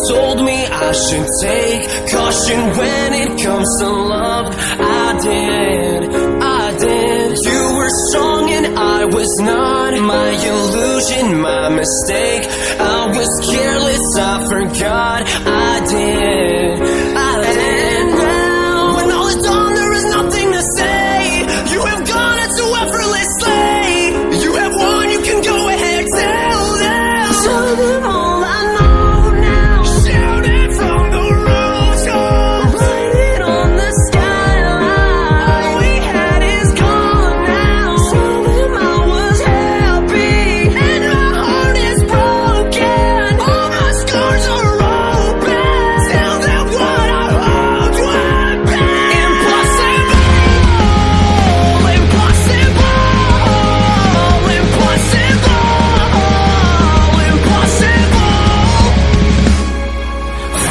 told me I should take caution when it comes to love. I did. You were strong and I was not. My illusion, my mistake. I was careless, I forgot. I did. And now, when all is done, there is nothing to say. You have gone into effortlessly. You have won, you can go ahead, tell them. Tell them all I know now. Shout it from the rooftops. Write it on the skyline. All we had is gone now. Tell them I was happy and my heart is broken. All my scars are open. Tell them what I hoped would be. Impossible.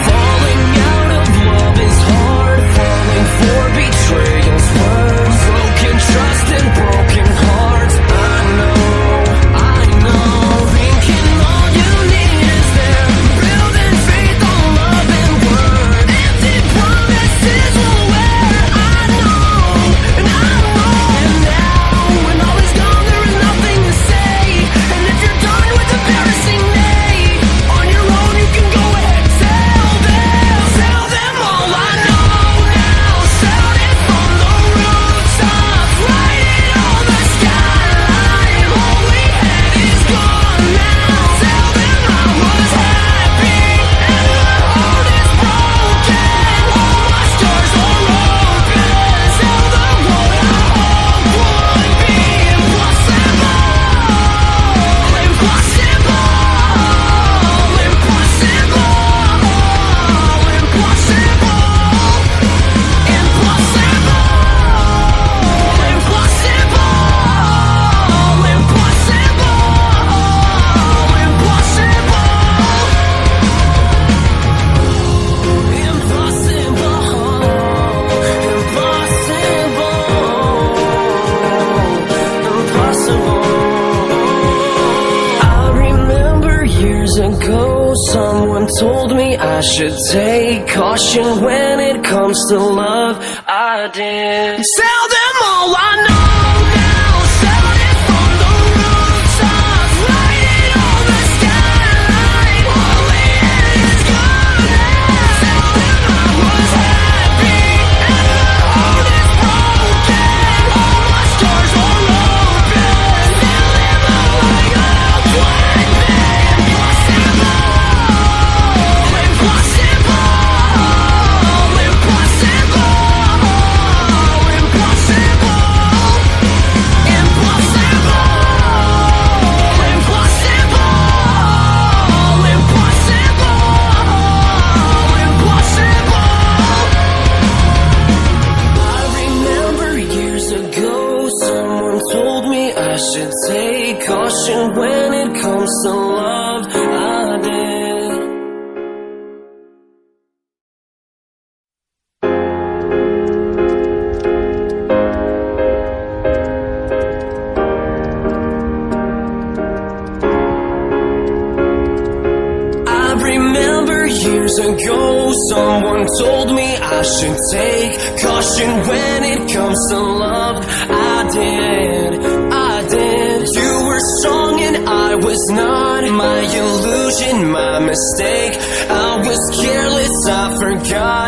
Falling out of love is hard. Falling for betrayal's worse. Broken trust and broken hearts. I know. Thinking all you need is them. Building faith on love and word. Empty promises will wear. I know. And now, when all is gone, there is nothing to say. And if you're done with embarrassing me, on your own you can go ahead, tell them all I know now. Shout it from the rooftops, write it on the skyline. All we had is gone now. Tell them I was happy and my heart is broken. All my scars are open. Tell them what I hoped would be impossible. I remember years ago, someone told me I should take caution when it comes to love. I did. Tell them all I know now. Shout it from the rooftops, write it on the skyline. All we had is gone now. Tell them I was happy and my heart is broken. All my scars are open. Tell them all I hoped would be impossible. I should take caution when it comes to love. I did. I remember years ago, someone told me I should take caution when it comes to love. I did. You were strong and I was not. My illusion, my mistake. I was careless, I forgot.